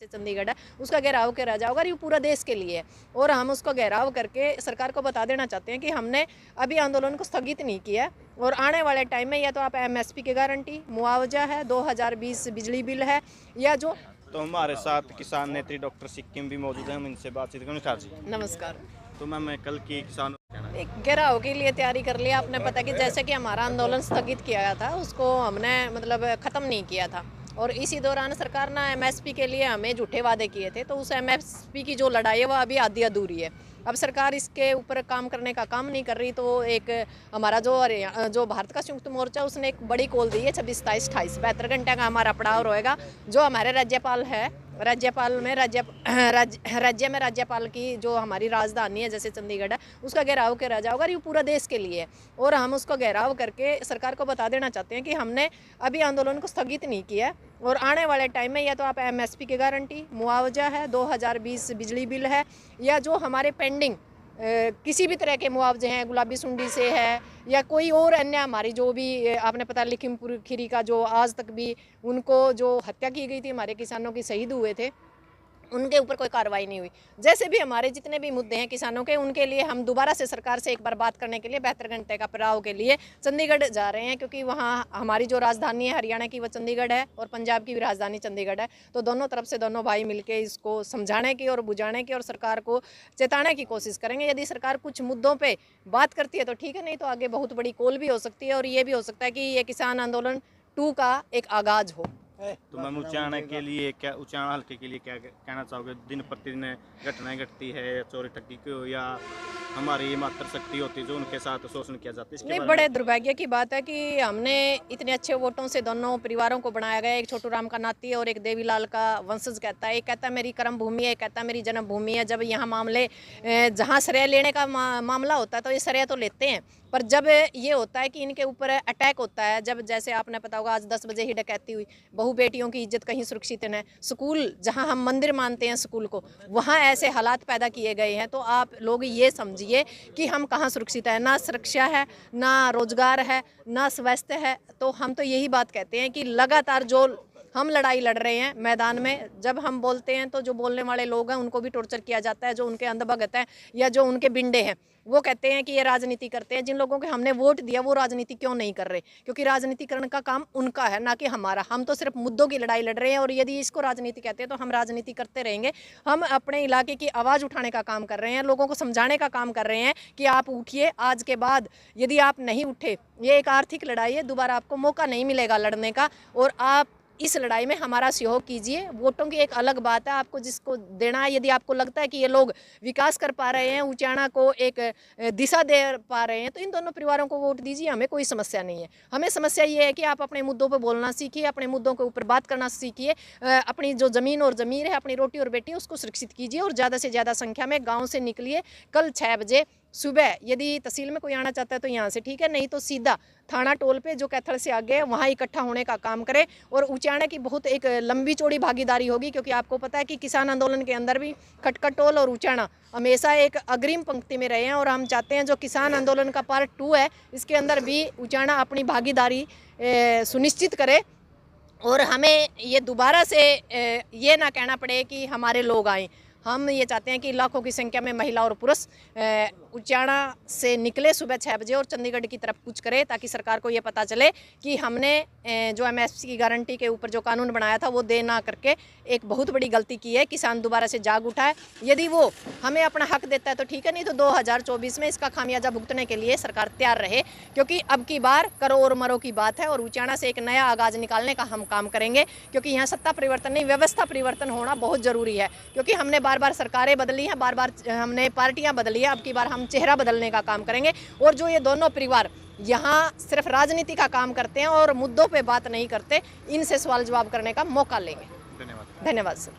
जैसे चंडीगढ़ है उसका घेराव किया जाएगा और ये पूरा देश के लिए है। और हम उसको घेराव करके सरकार को बता देना चाहते हैं कि हमने अभी आंदोलन को स्थगित नहीं किया और आने वाले टाइम में या तो आप एमएसपी की गारंटी, मुआवजा है, 2020 बिजली बिल है या जो। तो हमारे साथ किसान नेत्री डॉक्टर सिक्किम भी मौजूद हैं, हम इनसे बातचीत करेंगे। नमस्कार। तो मैम कल की किसान एक घेराव के लिए तैयारी कर लिया आपने। पता कि जैसे कि हमारा आंदोलन स्थगित किया गया था उसको हमने मतलब ख़त्म नहीं किया था और इसी दौरान सरकार ने एमएसपी के लिए हमें झूठे वादे किए थे, तो उस एमएसपी की जो लड़ाई है वह अभी आधी अधूरी है। अब सरकार इसके ऊपर काम करने का काम नहीं कर रही, तो एक हमारा जो भारत का संयुक्त मोर्चा उसने एक बड़ी कॉल दी है 26, 27, 28 72 घंटे का हमारा पड़ाव रहेगा। जो हमारे राज्यपाल है, राज्य में राज्यपाल की जो हमारी राजधानी है जैसे चंडीगढ़ है उसका घेराव किया जाएगा और ये पूरा देश के लिए है। और हम उसको घेराव करके सरकार को बता देना चाहते हैं कि हमने अभी आंदोलन को स्थगित नहीं किया और आने वाले टाइम में या तो आप एमएसपी की गारंटी, मुआवजा है, 2020 बिजली बिल है या जो हमारे पेंडिंग किसी भी तरह के मुआवजे हैं, गुलाबी सुंडी से है या कोई और अन्य हमारी जो भी आपने पता लखीमपुर खीरी का जो आज तक भी उनको जो हत्या की गई थी, हमारे किसानों की शहीद हुए थे, उनके ऊपर कोई कार्रवाई नहीं हुई। जैसे भी हमारे जितने भी मुद्दे हैं किसानों के, उनके लिए हम दोबारा से सरकार से एक बार बात करने के लिए 72 घंटे का पड़ाव के लिए चंडीगढ़ जा रहे हैं, क्योंकि वहाँ हमारी जो राजधानी है हरियाणा की वो चंडीगढ़ है और पंजाब की भी राजधानी चंडीगढ़ है। तो दोनों तरफ से दोनों भाई मिलकर इसको समझाने की और बुझाने की और सरकार को चेताने की कोशिश करेंगे। यदि सरकार कुछ मुद्दों पर बात करती है तो ठीक है, नहीं तो आगे बहुत बड़ी कॉल भी हो सकती है और ये भी हो सकता है कि ये किसान आंदोलन 2 का एक आगाज हो। तो मैम उच्चारण के लिए क्या, उच्चारण हल्के के लिए क्या कहना चाहोगे? दिन प्रतिदिन घटनाएं घटती है, चोरी ठगी की या हमारी मात्र शक्ति होती है जो उनके साथ शोषण किया जाता है? नहीं, बड़े दुर्भाग्य की बात है कि हमने इतने अच्छे वोटों से दोनों परिवारों को बनाया गया। एक छोटू राम का नाती है और एक देवीलाल का वंशज कहता है। एक कहता है मेरी कर्म भूमि है, एक कहता है मेरी जन्म भूमि है। जब यहाँ मामले जहाँ श्रेय लेने का मामला होता है तो ये श्रेय तो लेते हैं, पर जब ये होता है कि इनके ऊपर अटैक होता है, जब जैसे आपने पता होगा आज 10 बजे ही डकैती हुई, बहु बेटियों की इज्जत कहीं सुरक्षित है, स्कूल जहां हम मंदिर मानते हैं स्कूल को, वहां ऐसे हालात पैदा किए गए हैं, तो आप लोग ये समझिए कि हम कहाँ सुरक्षित है। ना सुरक्षा है, ना रोजगार है, ना स्वास्थ्य है। तो हम तो यही बात कहते हैं कि लगातार जो हम लड़ाई लड़ रहे हैं मैदान में, जब हम बोलते हैं तो जो बोलने वाले लोग हैं उनको भी टॉर्चर किया जाता है, जो उनके अंधभगत हैं या जो उनके बिंडे हैं वो कहते हैं कि ये राजनीति करते हैं। जिन लोगों के हमने वोट दिया वो राजनीति क्यों नहीं कर रहे? क्योंकि राजनीति करने का काम उनका है, ना कि हमारा। हम तो सिर्फ मुद्दों की लड़ाई लड़ रहे हैं और यदि इसको राजनीति कहते हैं तो हम राजनीति करते रहेंगे। हम अपने इलाके की आवाज़ उठाने का काम कर रहे हैं, लोगों को समझाने का काम कर रहे हैं कि आप उठिए। आज के बाद यदि आप नहीं उठे, ये एक आर्थिक लड़ाई है, दोबारा आपको मौका नहीं मिलेगा लड़ने का और आप इस लड़ाई में हमारा सहयोग कीजिए। वोटों की एक अलग बात है, आपको जिसको देना है। यदि आपको लगता है कि ये लोग विकास कर पा रहे हैं, उचाना को एक दिशा दे पा रहे हैं, तो इन दोनों परिवारों को वोट दीजिए, हमें कोई समस्या नहीं है। हमें समस्या ये है कि आप अपने मुद्दों पर बोलना सीखिए, अपने मुद्दों के ऊपर बात करना सीखिए, अपनी जो ज़मीन और ज़मीर है, अपनी रोटी और बेटी उसको सुरक्षित कीजिए और ज़्यादा से ज़्यादा संख्या में गाँव से निकलिए। कल 6 बजे सुबह यदि तहसील में कोई आना चाहता है तो यहाँ से ठीक है, नहीं तो सीधा थाना टोल पे जो कैथल से आगे है वहाँ इकट्ठा होने का काम करें। और उचाने की बहुत एक लंबी चौड़ी भागीदारी होगी, क्योंकि आपको पता है कि किसान आंदोलन के अंदर भी खटखट टोल और उचाना हमेशा एक अग्रिम पंक्ति में रहे हैं और हम चाहते हैं जो किसान आंदोलन का पार्ट 2 है इसके अंदर भी उचाना अपनी भागीदारी सुनिश्चित करे और हमें ये दोबारा से ये ना कहना पड़े कि हमारे लोग आए। हम ये चाहते हैं कि लाखों की संख्या में महिला और पुरुष उचाना से निकले सुबह 6 बजे और चंडीगढ़ की तरफ कूच करे, ताकि सरकार को ये पता चले कि हमने जो एमएसपी की गारंटी के ऊपर जो कानून बनाया था वो दे ना करके एक बहुत बड़ी गलती की है। किसान दोबारा से जाग उठा है, यदि वो हमें अपना हक देता है तो ठीक है, नहीं तो 2024 में इसका खामियाजा भुगतने के लिए सरकार तैयार रहे, क्योंकि अब की बार करो और मरो की बात है और उचाना से एक नया आगाज निकालने का हम काम करेंगे। क्योंकि यहाँ सत्ता परिवर्तन नहीं, व्यवस्था परिवर्तन होना बहुत ज़रूरी है, क्योंकि हमने बार बार सरकारें बदली हैं, बार बार हमने पार्टियां बदली है, अब की बार हम चेहरा बदलने का काम करेंगे। और जो ये दोनों परिवार यहाँ सिर्फ राजनीति का काम करते हैं और मुद्दों पे बात नहीं करते, इनसे सवाल जवाब करने का मौका लेंगे। धन्यवाद। धन्यवाद सर।